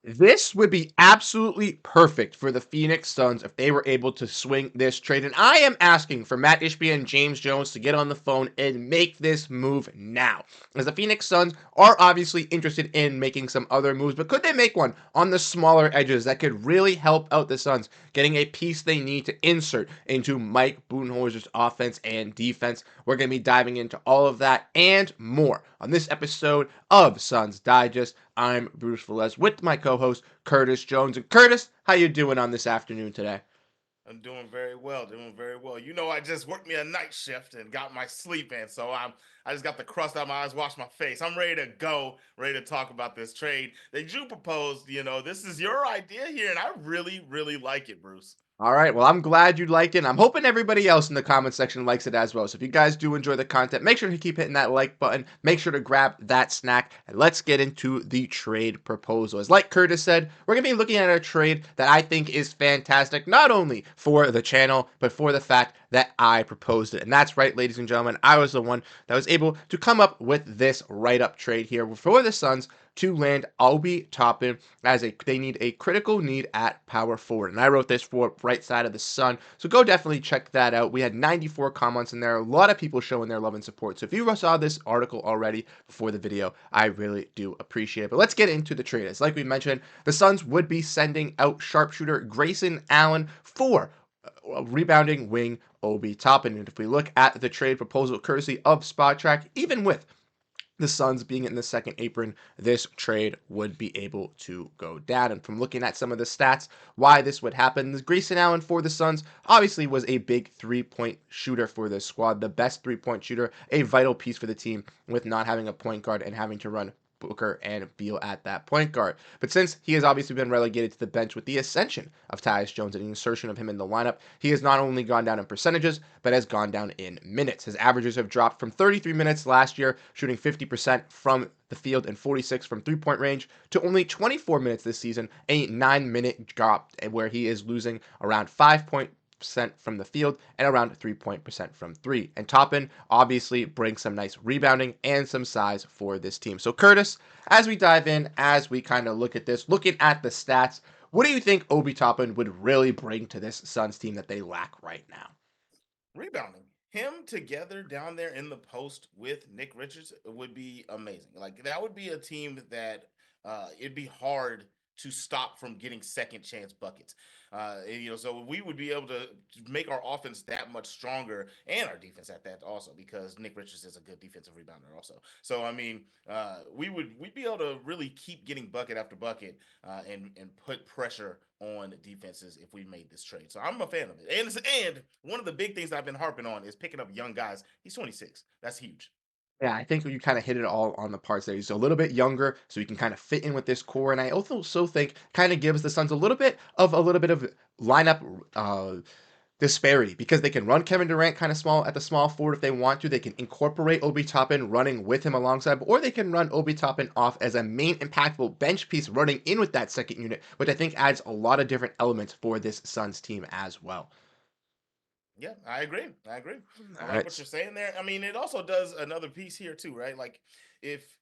This would be absolutely perfect for the Phoenix Suns if they were able to swing this trade. And I am asking for Matt Ishbia and James Jones to get on the phone and make this move now. As the Phoenix Suns are obviously interested in making some other moves, but could they make one on the smaller edges that could really help out the Suns getting a piece they need to insert into Mike Budenholzer's offense and defense? We're going to be diving into all of that and more on this episode of Suns Digest. I'm Bruce Velez with my co-host Curtis Jones. And Curtis, how you doing on this afternoon today? I'm doing very well, doing very well. You know, I just worked me a night shift and got my sleep in, so I just got the crust out of my eyes, washed my face. I'm ready to go, ready to talk about this trade that you proposed. You know, this is your idea here, and I really, really like it, Bruce. All right. Well, I'm glad you liked it. And I'm hoping everybody else in the comment section likes it as well. So if you guys do enjoy the content, make sure to keep hitting that like button. Make sure to grab that snack. And let's get into the trade proposal. As like Curtis said, we're going to be looking at a trade that I think is fantastic, not only for the channel, but for the fact that I proposed it. And that's right, ladies and gentlemen. I was the one that was able to come up with this write-up trade here for the Suns to land Obi Toppin as they need a critical need at power forward. And I wrote this for Right Side of the Sun. So go definitely check that out. We had 94 comments in there. A lot of people showing their love and support. So if you saw this article already before the video, I really do appreciate it. But let's get into the trade. As like we mentioned, the Suns would be sending out sharpshooter Grayson Allen for rebounding wing Obi Toppin. And if we look at the trade proposal courtesy of Spot Track, even with the Suns being in the second apron, this trade would be able to go down. And from looking at some of the stats, why this would happen, Grayson Allen for the Suns obviously was a big three-point shooter for this squad, the best three-point shooter, a vital piece for the team with not having a point guard and having to run Booker and Beal at that point guard. But since he has obviously been relegated to the bench with the ascension of Tyus Jones and the insertion of him in the lineup, he has not only gone down in percentages, but has gone down in minutes. His averages have dropped from 33 minutes last year, shooting 50% from the field and 46 from three-point range, to only 24 minutes this season, a 9-minute drop where he is losing around 5% from the field and around 3% from three. And Toppin obviously brings some nice rebounding and some size for this team. So Curtis, as we dive in, as we kind of look at this, looking at the stats, what do you think Obi Toppin would really bring to this Suns team that they lack right now? Rebounding him together down there in the post with Nick Richards would be amazing. Like that would be a team that it'd be hard to stop from getting second chance buckets. So we would be able to make our offense that much stronger and our defense at that also because Nick Richards is a good defensive rebounder also. So I mean, we'd be able to really keep getting bucket after bucket and put pressure on defenses if we made this trade. So I'm a fan of it. And one of the big things I've been harping on is picking up young guys. He's 26. That's huge. Yeah, I think you kind of hit it all on the parts there. He's a little bit younger, so he can kind of fit in with this core, and I also think kind of gives the Suns a little bit of lineup disparity because they can run Kevin Durant kind of small at the small forward if they want to. They can incorporate Obi Toppin running with him alongside, or they can run Obi Toppin off as a main impactful bench piece running in with that second unit, which I think adds a lot of different elements for this Suns team as well. Yeah, I agree. I agree. I All like what right. you're saying there. I mean, it also does another piece here too, right? Like if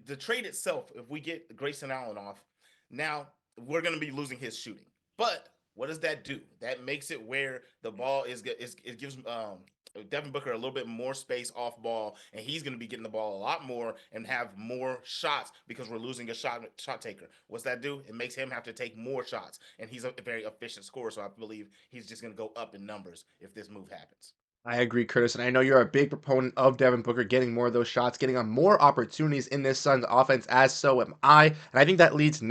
the trade itself, if we get Grayson Allen off, now we're going to be losing his shooting. But what does that do? That makes it where the ball is it gives Devin Booker a little bit more space off ball, and he's going to be getting the ball a lot more and have more shots because we're losing a shot taker. What's that do? It makes him have to take more shots, and he's a very efficient scorer. So I believe he's just going to go up in numbers if this move happens. I agree, Curtis, and I know you're a big proponent of Devin Booker getting more of those shots, getting on more opportunities in this Suns offense, as so am I. And I think that leads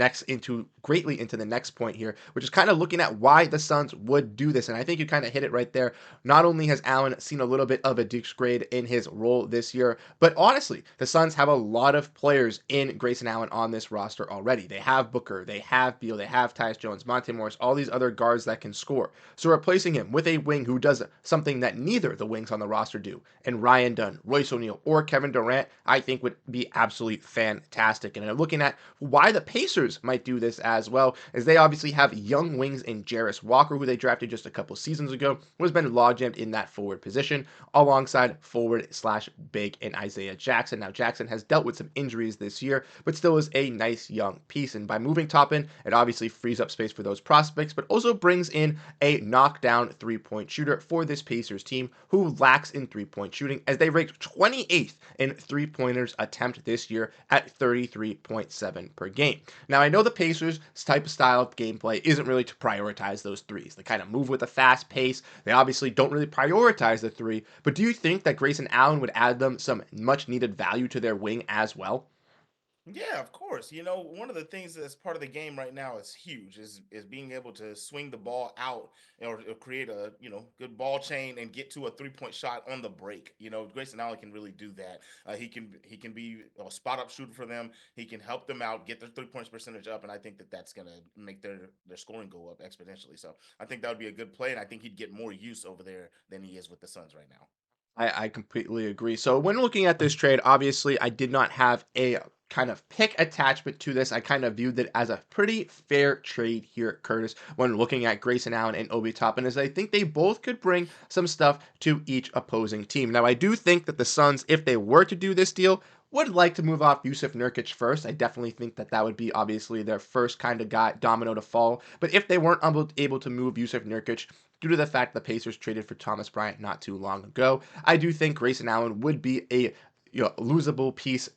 greatly into the next point here, which is kind of looking at why the Suns would do this. And I think you kind of hit it right there. Not only has Allen seen a little bit of a degrade in his role this year, but honestly, the Suns have a lot of players in Grayson Allen on this roster already. They have Booker, they have Beal, they have Tyus Jones, Monte Morris, all these other guards that can score. So replacing him with a wing who does something that neither either the wings on the roster do, and Ryan Dunn, Royce O'Neal, or Kevin Durant, I think would be absolutely fantastic. And I'm looking at why the Pacers might do this as well, as they obviously have young wings in Jarris Walker, who they drafted just a couple seasons ago, who has been logjammed in that forward position, alongside forward slash big in Isaiah Jackson. Now, Jackson has dealt with some injuries this year, but still is a nice young piece. And by moving Toppin, it obviously frees up space for those prospects, but also brings in a knockdown three-point shooter for this Pacers team, who lacks in three-point shooting, as they ranked 28th in three-pointers attempt this year at 33.7 per game. Now, I know the Pacers' type of style of gameplay isn't really to prioritize those threes. They kind of move with a fast pace. They obviously don't really prioritize the three, but do you think that Grayson Allen would add them some much needed value to their wing as well? Yeah, of course. You know, one of the things that's part of the game right now is huge is being able to swing the ball out or create a good ball chain and get to a 3 point shot on the break. You know, Grayson Allen can really do that. He can be a spot up shooter for them. He can help them out, get their 3 points percentage up, and I think that that's gonna make their scoring go up exponentially. So I think that would be a good play, and I think he'd get more use over there than he is with the Suns right now. I completely agree. So when looking at this trade, obviously I did not have a kind of pick attachment to this. I kind of viewed it as a pretty fair trade here, Curtis, when looking at Grayson Allen and Obi Toppin, as I think they both could bring some stuff to each opposing team. Now, I do think that the Suns, if they were to do this deal, would like to move off Yusuf Nurkic first. I definitely think that that would be obviously their first kind of guy domino to fall. But if they weren't able to move Yusuf Nurkic due to the fact the Pacers traded for Thomas Bryant not too long ago, I do think Grayson Allen would be a losable piece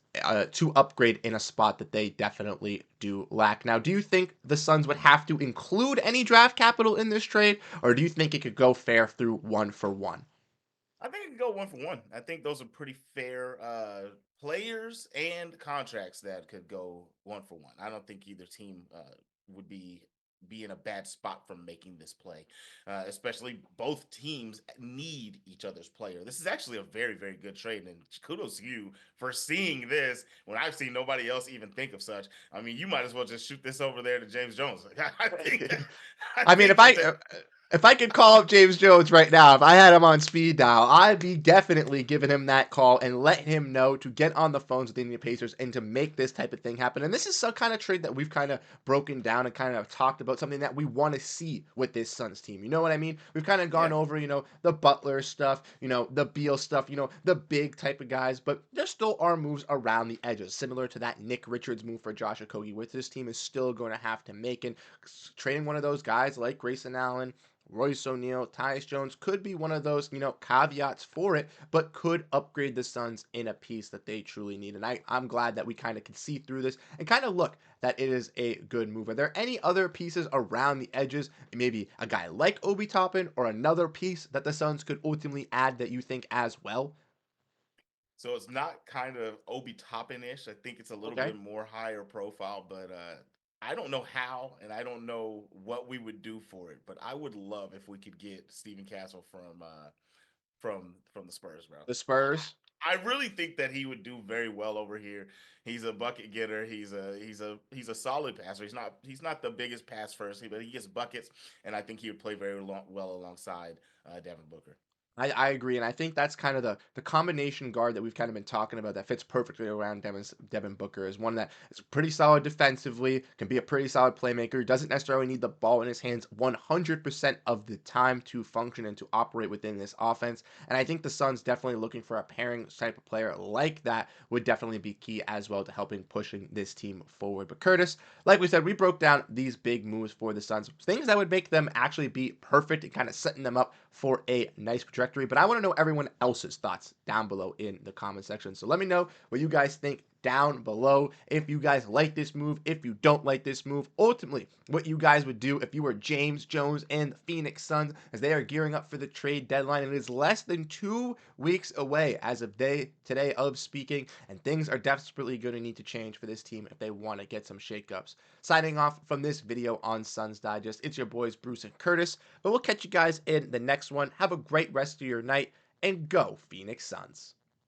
to upgrade in a spot that they definitely do lack. Now, do you think the Suns would have to include any draft capital in this trade, or do you think it could go fair through one for one? I think it can go 1 for 1. I think those are pretty fair players and contracts that could go 1 for 1. I don't think either team would be in a bad spot from making this play. Especially both teams need each other's player. This is actually a very very good trade, and kudos to you for seeing this when I've seen nobody else even think of such. I mean, you might as well just shoot this over there to James Jones. I think that I I mean, think that if I could call up James Jones right now, if I had him on speed dial, I'd be definitely giving him that call and letting him know to get on the phones with the Indian Pacers and to make this type of thing happen. And this is some kind of trade that we've kind of broken down and kind of talked about, something that we want to see with this Suns team. You know what I mean? We've kind of gone yeah. over, the Butler stuff, the Beal stuff, the big type of guys, but there still are moves around the edges, similar to that Nick Richards move for Josh Okogie, which this team is still going to have to make. And trading one of those guys like Grayson Allen, Royce O'Neal, Tyus Jones could be one of those, caveats for it, but could upgrade the Suns in a piece that they truly need. And I'm glad that we kind of can see through this and kind of look that it is a good move. Are there any other pieces around the edges, maybe a guy like Obi Toppin or another piece that the Suns could ultimately add that you think as well? So it's not kind of Obi Toppin-ish. I think it's a little Okay. bit more higher profile, but I don't know how and I don't know what we would do for it. But I would love if we could get Stephen Castle from the Spurs, bro. The Spurs. I really think that he would do very well over here. He's a bucket getter. He's a solid passer. He's not the biggest pass first, but he gets buckets, and I think he would play very well alongside Devin Booker. I agree, and I think that's kind of the combination guard that we've kind of been talking about that fits perfectly around Devin Booker is one that is pretty solid defensively, can be a pretty solid playmaker, doesn't necessarily need the ball in his hands 100% of the time to function and to operate within this offense. And I think the Suns definitely looking for a pairing type of player like that would definitely be key as well to helping pushing this team forward. But Curtis, like we said, we broke down these big moves for the Suns, things that would make them actually be perfect and kind of setting them up for a nice trajectory. But I want to know everyone else's thoughts down below in the comment section. So let me know what you guys think down below. If you guys like this move, if you don't like this move, ultimately what you guys would do if you were James Jones and the Phoenix Suns as they are gearing up for the trade deadline. It is less than 2 weeks away as of today of speaking, and things are desperately going to need to change for this team if they want to get some shakeups. Signing off from this video on Suns Digest, it's your boys Bruce and Curtis, but we'll catch you guys in the next one. Have a great rest of your night, and go Phoenix Suns.